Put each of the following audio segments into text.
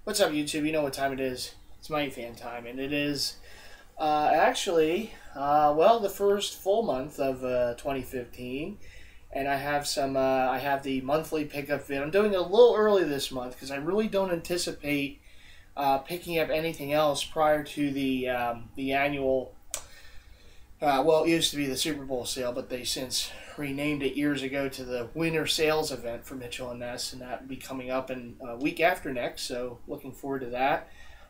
What's up, YouTube? You know what time it is. It's MightyFan time, and it is actually, well, the first full month of 2015, and I have I have the monthly pickup vid. I'm doing it a little early this month because I really don't anticipate picking up anything else prior to the annual. Well, it used to be the Super Bowl sale, but they since renamed it years ago to the Winter Sales Event for Mitchell and Ness, and that will be coming up in a week after next. So looking forward to that.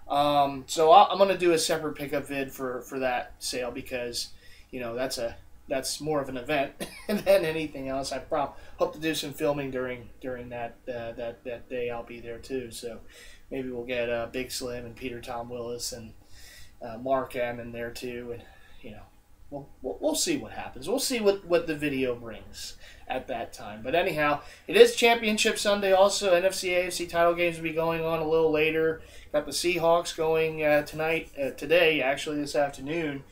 So I'm going to do a separate pickup vid for that sale because that's more of an event than anything else. I hope to do some filming during that day. I'll be there too. So maybe we'll get Big Slim and Peter Tom Willis and Mark M in there too, and we'll see what happens. We'll see what the video brings at that time. But anyhow, it is Championship Sunday also. NFC, AFC title games will be going on a little later. Got the Seahawks going today, actually this afternoon,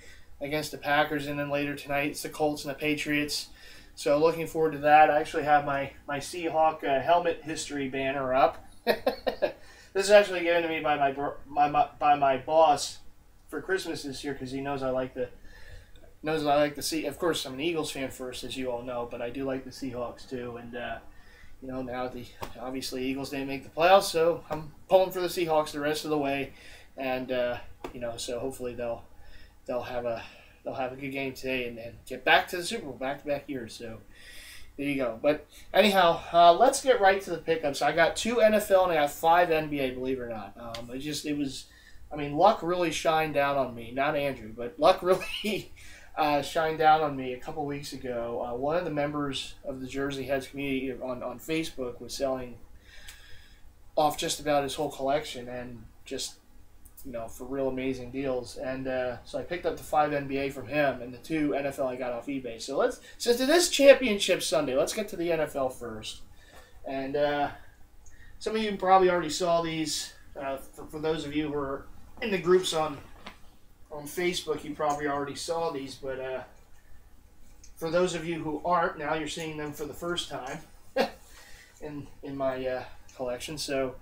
against the Packers. And then later tonight, it's the Colts and the Patriots. So looking forward to that. I actually have my Seahawk helmet history banner up. This is actually given to me by my boss for Christmas this year because he knows I like the see. Of course, I'm an Eagles fan first, as you all know, but I do like the Seahawks too. And now obviously Eagles didn't make the playoffs, so I'm pulling for the Seahawks the rest of the way. And so hopefully they'll have a good game today and get back to the Super Bowl back-to-back years. So there you go. But anyhow, let's get right to the pickups. I got 2 NFL and I got 5 NBA. Believe it or not, luck really shined down on me. Not Andrew, but luck really. Shined down on me a couple weeks ago. One of the members of the Jersey Heads community on Facebook was selling off just about his whole collection and just, for real amazing deals. And so I picked up the 5 NBA from him and the 2 NFL I got off eBay. So since it is Championship Sunday, let's get to the NFL first. And some of you probably already saw these. For those of you who are in the groups on Facebook, you probably already saw these, but for those of you who aren't, now you're seeing them for the first time in my collection. So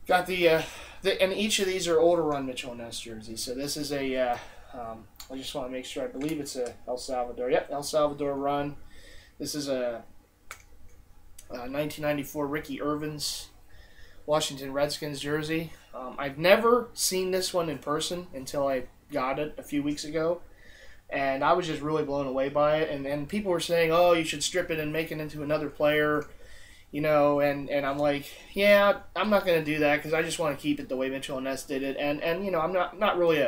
got and each of these are older run Mitchell and Ness jerseys. So this is I just want to make sure. I believe it's a El Salvador. Yep, El Salvador run. This is a 1994 Ricky Irvin's Washington Redskins jersey. I've never seen this one in person until I got it a few weeks ago, and I was just really blown away by it. And people were saying, "Oh, you should strip it and make it into another player," and I'm like, "Yeah, I'm not going to do that because I just want to keep it the way Mitchell and Ness did it." And I'm not really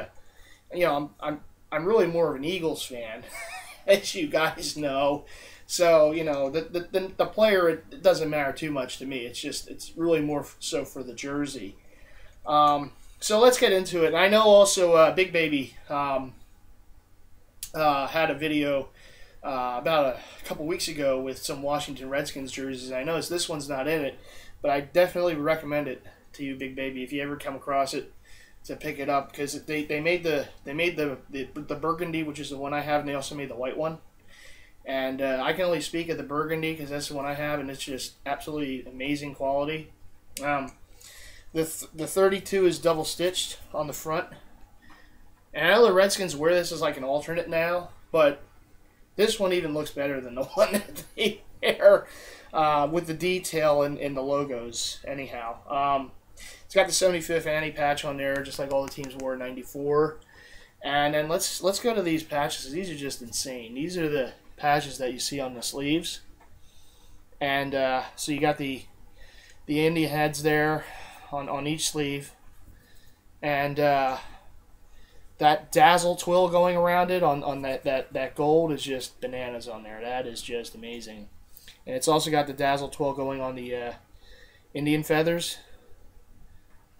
I'm really more of an Eagles fan, as you guys know. So, the player, it doesn't matter too much to me. It's really more so for the jersey. So let's get into it. I know also Big Baby had a video about a couple weeks ago with some Washington Redskins jerseys. I noticed this one's not in it, but I definitely recommend it to you, Big Baby, if you ever come across it, to pick it up because they made the burgundy, which is the one I have, and they also made the white one. And I can only speak of the burgundy because that's the one I have, and it's just absolutely amazing quality. The 32 is double stitched on the front. And I know the Redskins wear this as like an alternate now, but this one even looks better than the one that they wear with the detail in the logos. Anyhow, it's got the 75th Annie patch on there, just like all the teams wore in '94. And then let's go to these patches. These are just insane. These are the patches that you see on the sleeves, and so you got the India heads there on each sleeve, and that dazzle twill going around it on that gold is just bananas on there. That is just amazing. And it's also got the dazzle twill going on the Indian feathers,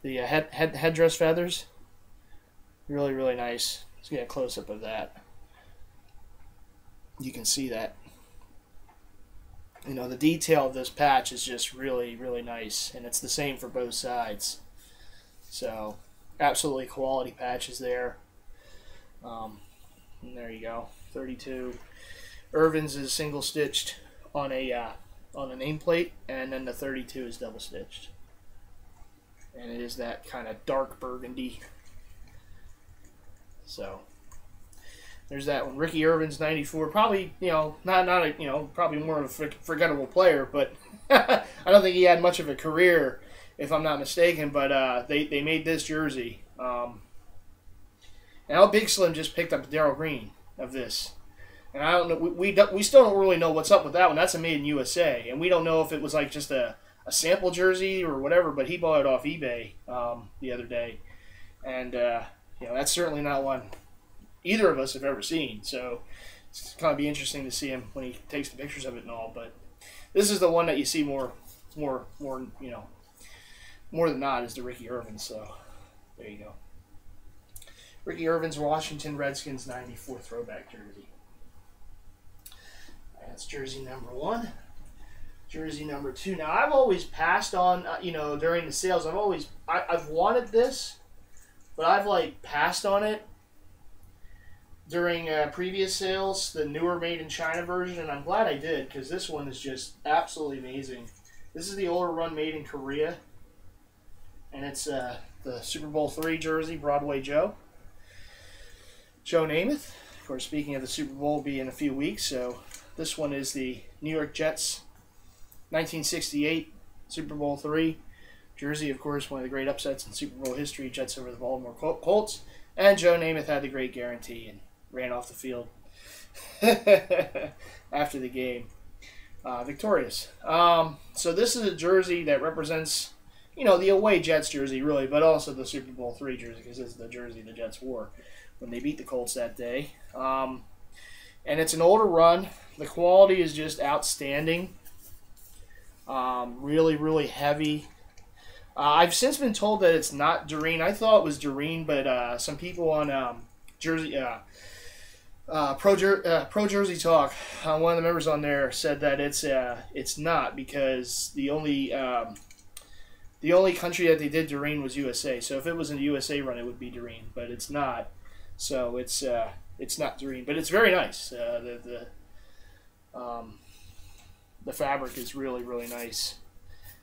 the headdress feathers. Really, really nice. Let's get a close-up of that. You can see that. The detail of this patch is just really, really nice, and it's the same for both sides. So, absolutely quality patches there. And there you go, 32. Irvin's is single stitched on a nameplate, and then the 32 is double stitched. and it is that kind of dark burgundy. So there's that one. Ricky Irvin's 94. Probably, not a, probably more of a forgettable player, but I don't think he had much of a career, if I'm not mistaken. But they made this jersey. And how Big Slim just picked up Darryl Green of this. And I don't know, we still don't really know what's up with that one. That's a made in USA, and we don't know if it was like just a sample jersey or whatever. But he bought it off eBay the other day, and that's certainly not one either of us have ever seen. So it's going to be interesting to see him when he takes the pictures of it and all. But this is the one that you see more than not is the Ricky Irvin. So there you go. Ricky Irvin's Washington Redskins 94 throwback jersey. That's jersey number 1. Jersey number 2. Now, I've always passed on, during the sales, I've wanted this, but I've, passed on it during previous sales, the newer Made in China version, and I'm glad I did, because this one is just absolutely amazing. This is the older run made in Korea, and it's the Super Bowl III jersey, Broadway Joe. Joe Namath. Of course, speaking of the Super Bowl, will be in a few weeks, so this one is the New York Jets 1968 Super Bowl III jersey. Of course, one of the great upsets in Super Bowl history, Jets over the Baltimore Colts. And Joe Namath had the great guarantee and ran off the field after the game. Victorious. So this is a jersey that represents, the away Jets jersey, really, but also the Super Bowl III jersey, because this is the jersey the Jets wore when they beat the Colts that day. And it's an older run. The quality is just outstanding. Really, really heavy. I've since been told that it's not Doreen. I thought it was Doreen, but some people on Pro Jersey Talk, one of the members on there said that it's not, because the only country that they did Doreen was USA. So if it was a USA run, it would be Doreen, but it's not. So it's not Doreen, but it's very nice. The fabric is really, really nice,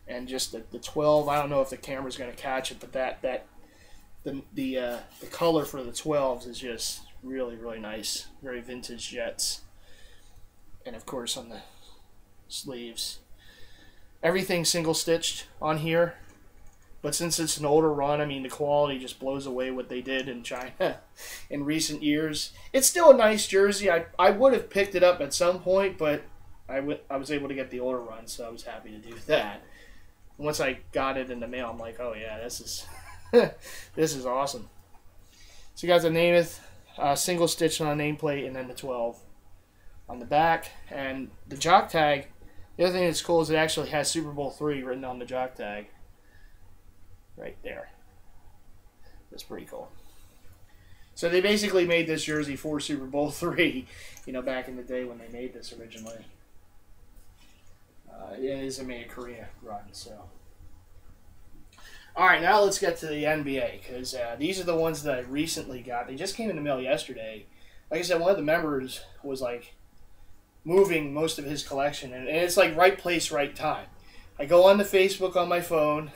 and just the 12. I don't know if the camera's going to catch it, but the color for the 12s is just really, really nice. Very vintage Jets, and of course on the sleeves, everything single stitched on here. But since it's an older run, I mean, the quality just blows away what they did in China in recent years. It's still a nice jersey. I would have picked it up at some point, but I was able to get the older run, so I was happy to do that. Once I got it in the mail, I'm like, oh yeah, this is this is awesome. So you got the Namath single stitch on a nameplate, and then the 12 on the back, and the jock tag. The other thing that's cool is it actually has Super Bowl III written on the jock tag. Right there. That's pretty cool. So they basically made this jersey for Super Bowl III, back in the day when they made this originally. It is a made Korea run, so. All right, now let's get to the NBA, because these are the ones that I recently got. They just came in the mail yesterday. Like I said, one of the members was moving most of his collection, and it's right place, right time. I go on to Facebook on my phone.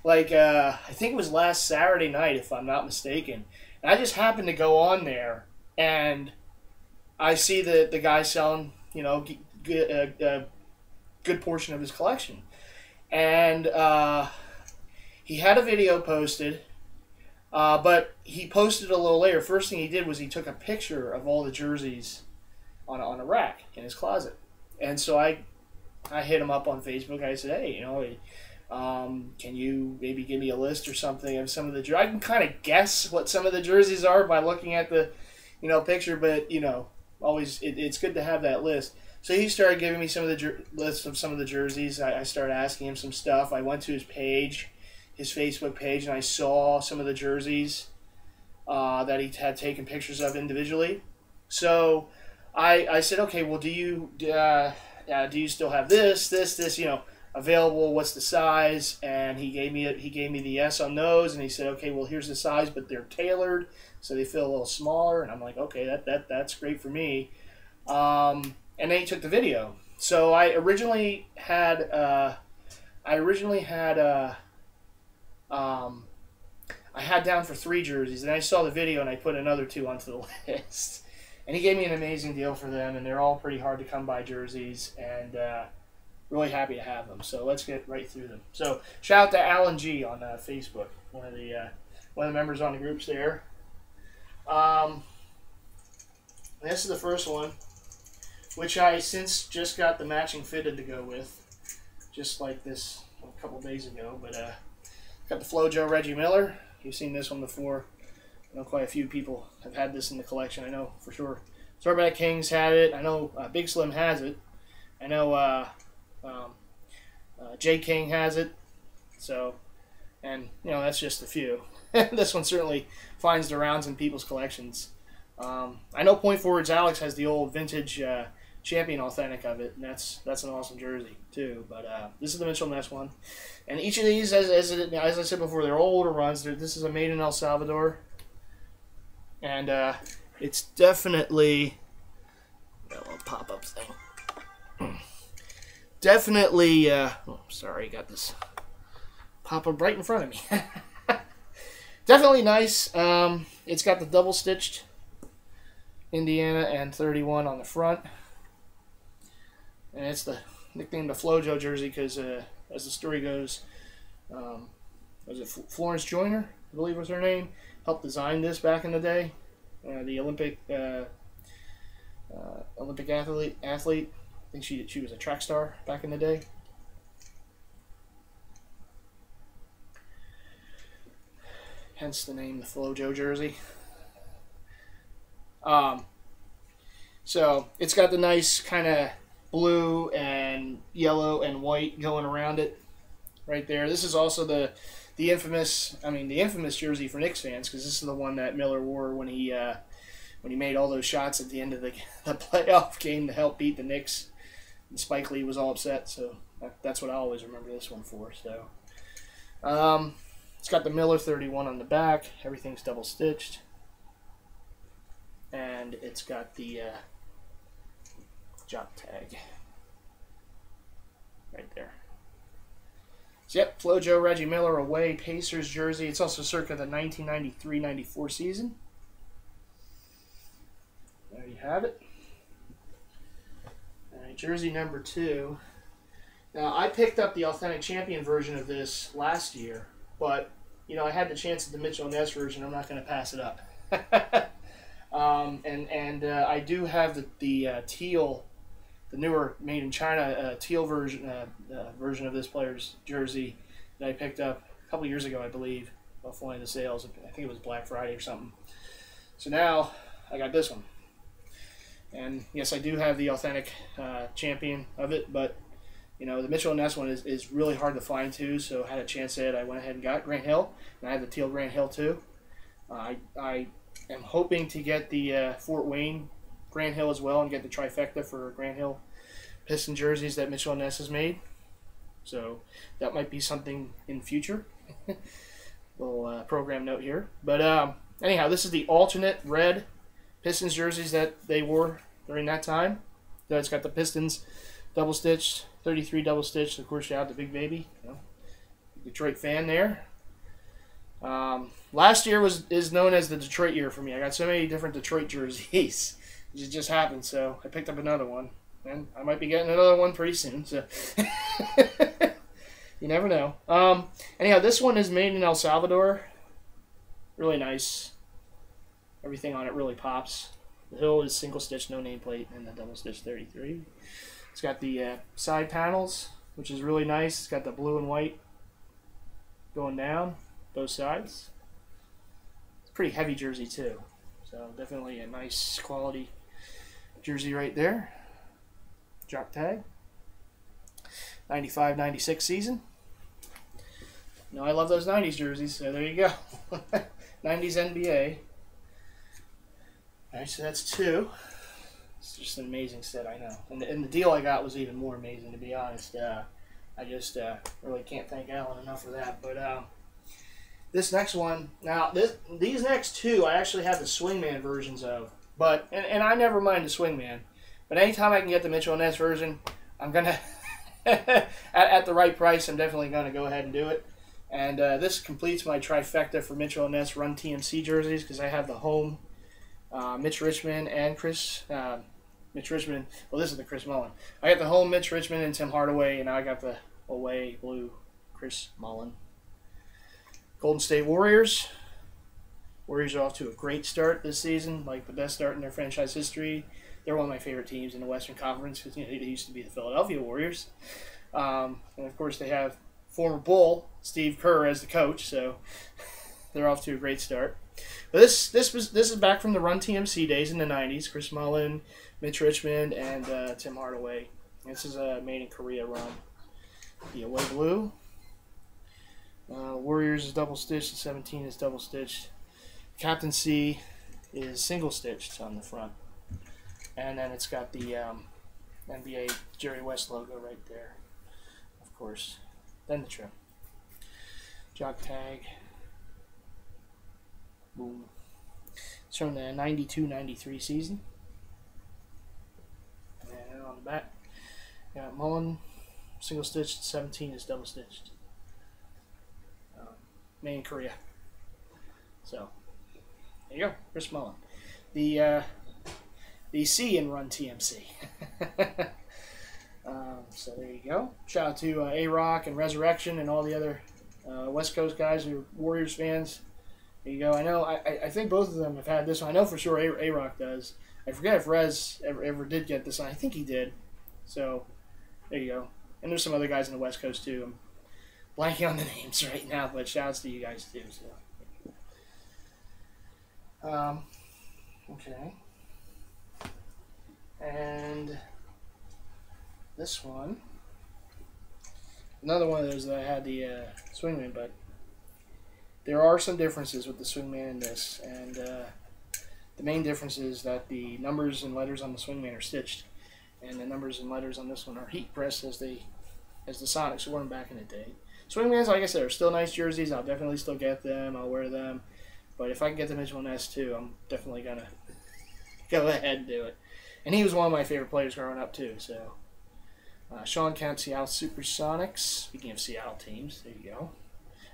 I think it was last Saturday night, if I'm not mistaken. And I just happened to go on there, and I see the guy selling, a good portion of his collection. And he had a video posted, but he posted a little later. First thing he did was he took a picture of all the jerseys on a rack in his closet. And so I hit him up on Facebook. I said, hey, can you maybe give me a list or something of some of the jerseys? I can kind of guess what some of the jerseys are by looking at the, picture, but, always it's good to have that list. So he started giving me some of the lists of some of the jerseys. I started asking him some stuff. I went to his page, his Facebook page, and I saw some of the jerseys that he had taken pictures of individually. So I said, okay, well, do you still have this, available? What's the size? And he gave me the yes on those, and he said, okay, well, here's the size, but they're tailored, so they feel a little smaller. And I'm like, okay, that's great for me. And then he took the video. So I originally had I had down for 3 jerseys, and I saw the video and I put another 2 onto the list. And he gave me an amazing deal for them, and they're all pretty hard to come by jerseys, and really happy to have them. So let's get right through them. So shout out to Alan G on Facebook, one of the members on the groups there. This is the first one, which I since just got the matching fitted to go with, just like this a couple days ago. But got the FloJo Reggie Miller. You've seen this one before. I know quite a few people have had this in the collection. I know for sure. Starback Kings had it. I know Big Slim has it. I know J King has it. So, and you know, that's just a few. This one certainly finds the rounds in people's collections. I know Point Forwards Alex has the old vintage Champion authentic of it, and that's an awesome jersey too. But this is the Mitchell Ness one, and each of these, as I said before, they're all older runs. This is a made in El Salvador, and it's definitely got a little pop-up thing. Definitely, oh, sorry, got this pop-up right in front of me. Definitely nice. It's got the double-stitched Indiana and 31 on the front. And it's the nicknamed the FloJo jersey because, as the story goes, was it Florence Joyner, I believe was her name, helped design this back in the day. The Olympic athlete. I think she was a track star back in the day. Hence the name, the FloJo jersey. So it's got the nice kind of blue and yellow and white going around it right there. This is also the infamous jersey for Knicks fans, because this is the one that Miller wore when he made all those shots at the end of the playoff game to help beat the Knicks. And Spike Lee was all upset, so that's what I always remember this one for. So it's got the Miller 31 on the back. Everything's double stitched. And it's got the jock tag right there. So, yep, FloJo Reggie Miller away Pacers jersey. It's also circa the 1993-94 season. There you have it. All right, jersey number 2. Now, I picked up the authentic champion version of this last year, but, you know, I had the chance at the Mitchell Ness version. I'm not going to pass it up. I do have the teal, the newer made in China teal version of this player's jersey that I picked up a couple years ago, I believe, off one of the sales. I think it was Black Friday or something. So now I got this one, and yes, I do have the authentic champion of it, but you know, the Mitchell Ness one is really hard to find too. So I had a chance at it. I went ahead and got Grant Hill, and I have the teal Grant Hill too. I am hoping to get the Fort Wayne Grant Hill as well, and get the trifecta for Grant Hill Piston jerseys that Mitchell Ness has made. So that might be something in future. Little program note here. But anyhow, this is the alternate red Pistons jerseys that they wore during that time. So it's got the Pistons double stitched, 33 double stitched. Of course, shout out to Big Baby, you know, Detroit fan there. Last year is known as the Detroit year for me. I got so many different Detroit jerseys. It just happened, so I picked up another one. And I might be getting another one pretty soon, so you never know. Anyhow, this one is made in El Salvador. Really nice. Everything on it really pops. The hill is single stitch, no nameplate, and the double stitch 33. It's got the side panels, which is really nice. It's got the blue and white going down both sides. It's a pretty heavy jersey too, so definitely a nice quality jersey right there. Jock tag. 95-96 season. No, I love those 90s jerseys, so there you go. 90s NBA. Alright, so that's 2. It's just an amazing set, I know. And the deal I got was even more amazing, to be honest. I just really can't thank Alan enough for that. But this next one, now these next 2 I actually have the Swingman versions of. But and I never mind the Swingman. But anytime I can get the Mitchell Ness version, I'm gonna at the right price, I'm definitely gonna go ahead and do it. And this completes my trifecta for Mitchell & Ness Run TMC jerseys, because I have the home Mitch Richmond and Mitch Richmond. Well, this is the Chris Mullin. I got the home Mitch Richmond and Tim Hardaway, and now I got the away blue Chris Mullin. Golden State Warriors. Warriors are off to a great start this season, like the best start in their franchise history. They're one of my favorite teams in the Western Conference, because they used to be the Philadelphia Warriors. And of course, they have former Bull Steve Kerr as the coach, so they're off to a great start. But this is back from the Run TMC days in the '90s. Chris Mullin, Mitch Richmond, and Tim Hardaway. This is a made in Korea run. The away blue. Warriors is double stitched. The 17 is double stitched. Captaincy is single stitched on the front, and then it's got the NBA Jerry West logo right there, of course. Then the trim. Jock tag. Boom. It's from the 92-93 season. And on the back, got Mullin, single stitched. 17 is double stitched. Made in Korea. So there you go, Chris Mullin. The C in Run TMC. So there you go. Shout out to A-Rock and Resurrection and all the other West Coast guys who are Warriors fans. There you go. I know. I think both of them have had this one. I know for sure A-Rock does. I forget if Rez ever did get this one. I think he did. So there you go. And there's some other guys in the West Coast too. I'm blanking on the names right now, but shout outs to you guys too. So okay. And this one, another one of those that I had the Swingman, but there are some differences with the Swingman and this, and the main difference is that the numbers and letters on the Swingman are stitched, and the numbers and letters on this one are heat pressed as the Sonics wore them back in the day. Swingmans, like I said, are still nice jerseys. I'll definitely still get them. I'll wear them, but if I can get the Mitchell & Ness too, I'm definitely gonna go ahead and do it. And he was one of my favorite players growing up too. So Sean Kemp, Seattle Supersonics. Speaking of Seattle teams, there you go.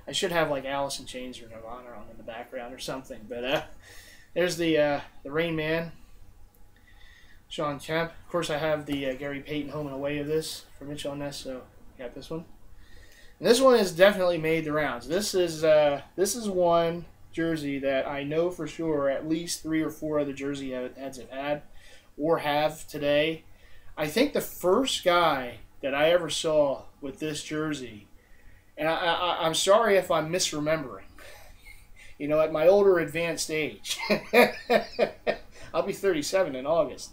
I should have like Alice in Chains or Nirvana on in the background or something. But there's the Rain Man, Sean Kemp. Of course, I have the Gary Payton home and away of this for Mitchell & Ness. So I got this one. And this one has definitely made the rounds. This is one jersey that I know for sure at least 3 or 4 other jersey heads have had or have today. I think the first guy that I ever saw with this jersey, and I'm sorry if I'm misremembering, you know, at my older advanced age, I'll be 37 in August,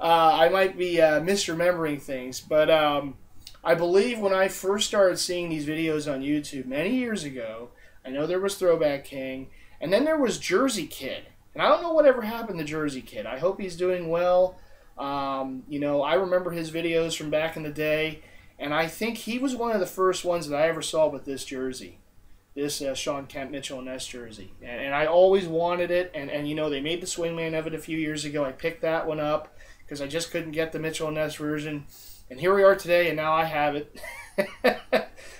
I might be misremembering things, but I believe when I first started seeing these videos on YouTube many years ago, I know there was Throwback King, and then there was Jersey Kid. And I don't know whatever happened to Jersey Kid. I hope he's doing well. You know, I remember his videos from back in the day, and I think he was one of the first ones that I ever saw with this jersey, this Sean Kemp Mitchell & Ness jersey. And I always wanted it, and you know, they made the Swingman of it a few years ago. I picked that one up because I just couldn't get the Mitchell & Ness version. And here we are today, and now I have it.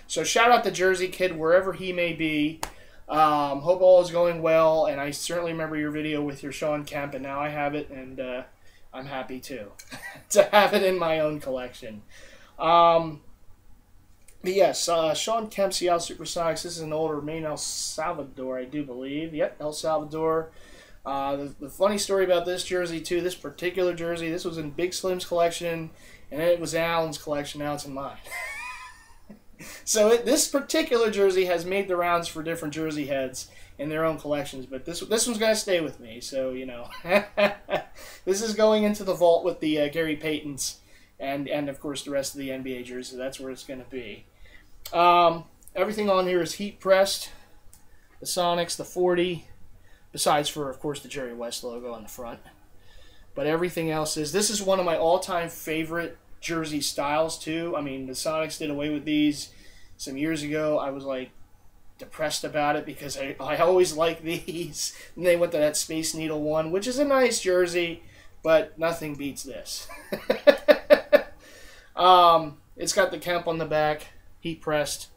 So shout out to Jersey Kid, wherever he may be. Hope all is going well, and I certainly remember your video with your Sean Kemp, and now I have it, and I'm happy too to have it in my own collection. But yes, Sean Kemp, Seattle Supersonics. This is an older made in El Salvador, I do believe. Yep, El Salvador. The funny story about this jersey too, this particular jersey, this was in Big Slim's collection, and then it was Alan's collection. Now it's in mine. So this particular jersey has made the rounds for different jersey heads in their own collections, but this one's got to stay with me. So, you know, this is going into the vault with the Gary Paytons and of course the rest of the NBA jersey. That's where it's going to be. Everything on here is heat pressed. The Sonics, the 40, besides for, of course, the Jerry West logo on the front. But everything else is, this is one of my all-time favorite jersey styles too. I mean, the Sonics did away with these some years ago. I was like depressed about it because I always liked these. And they went to that Space Needle one, which is a nice jersey, but nothing beats this. It's got the Kemp on the back, heat pressed.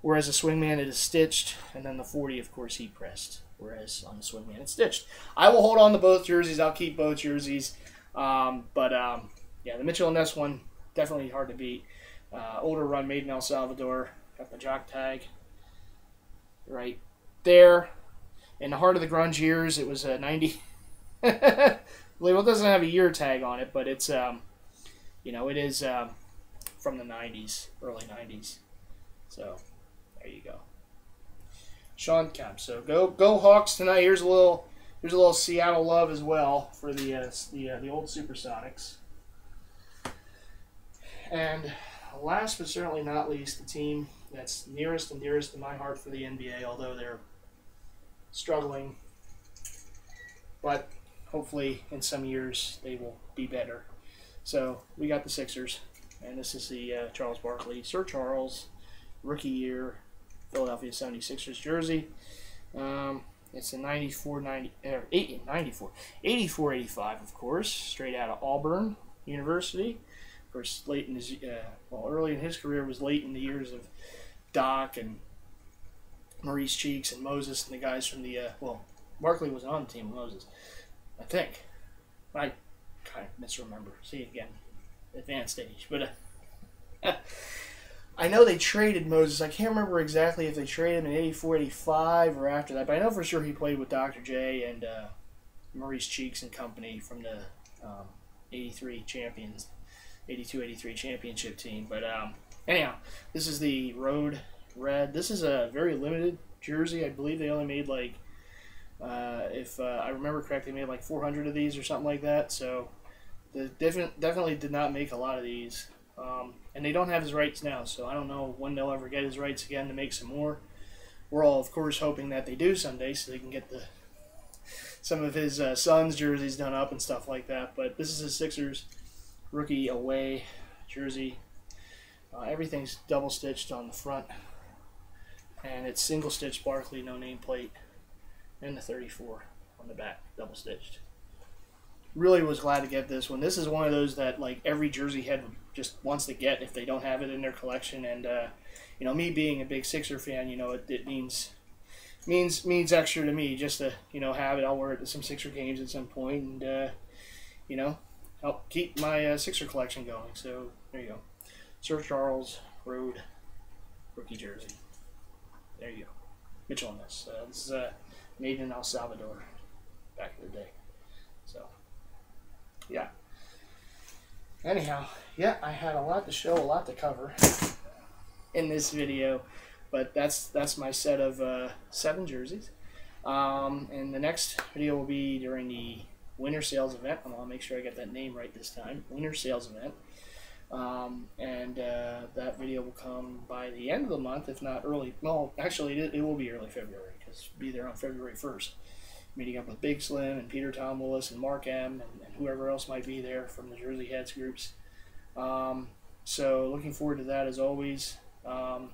Whereas the Swingman, it is stitched, and then the 40, of course, heat pressed. Whereas on the Swingman, it's stitched. I will hold on to both jerseys. I'll keep both jerseys. Yeah, the Mitchell & Ness one, definitely hard to beat. Older run, made in El Salvador. Got the jock tag right there. In the heart of the grunge years, it was a 90. Well, it doesn't have a year tag on it, but it's, it is from the 90s, early 90s. So, there you go. Sean Kemp. So go Hawks tonight. Here's a little Seattle love as well for the old Supersonics. And last but certainly not least, the team that's nearest and dearest to my heart for the NBA, although they're struggling, but hopefully in some years they will be better. So we got the Sixers, and this is the Charles Barkley, Sir Charles, rookie year, Philadelphia 76ers jersey. It's a 84-85, of course, straight out of Auburn University. Of course, late in his, early in his career was late in the years of Doc and Maurice Cheeks and Moses and the guys from the, Barkley was on the team with Moses, I think. I kind of misremember. See, again, advanced age. But I know they traded Moses. I can't remember exactly if they traded him in 84, 85 or after that, but I know for sure he played with Dr. J and Maurice Cheeks and company from the 82, 83 championship team. But anyhow, this is the Road Red. This is a very limited jersey. I believe they only made like, if I remember correctly, they made like 400 of these or something like that. So they definitely did not make a lot of these. And they don't have his rights now, so I don't know when they'll ever get his rights again to make some more. We're all, of course, hoping that they do someday so they can get some of his son's jerseys done up and stuff like that. But this is his Sixers rookie away jersey. Everything's double stitched on the front, and it's single stitched Barkley, no nameplate, and the 34 on the back, double stitched. Really was glad to get this one. This is one of those that like every jersey head just wants to get if they don't have it in their collection. And me being a big Sixer fan, it means extra to me just to have it. I'll wear it to some Sixer games at some point, and help keep my Sixer collection going. So there you go, Sir Charles Road rookie jersey. There you go, Mitchell & Ness. This is made in El Salvador back in the day. So. Yeah. Anyhow, yeah, I had a lot to show, a lot to cover in this video, but that's my set of 7 jerseys. And the next video will be during the winter sales event. I'm gonna make sure I get that name right this time. Winter sales event. That video will come by the end of the month, if not early. Well, actually, it will be early February because it'll be there on February 1st. Meeting up with Big Slim and Peter Tom Willis and Mark M. and whoever else might be there from the Jersey Heads groups. So looking forward to that as always. And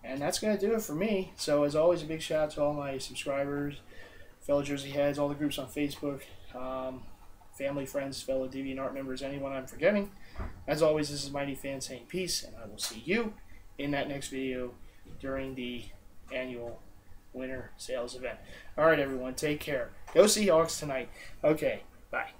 that's going to do it for me. So as always, a big shout out to all my subscribers, fellow Jersey Heads, all the groups on Facebook, family, friends, fellow DeviantArt members, anyone I'm forgetting. As always, this is MightyFan saying peace, and I will see you in that next video during the annual winter sales event. All right, everyone, take care. Go Seahawks tonight. Okay, bye.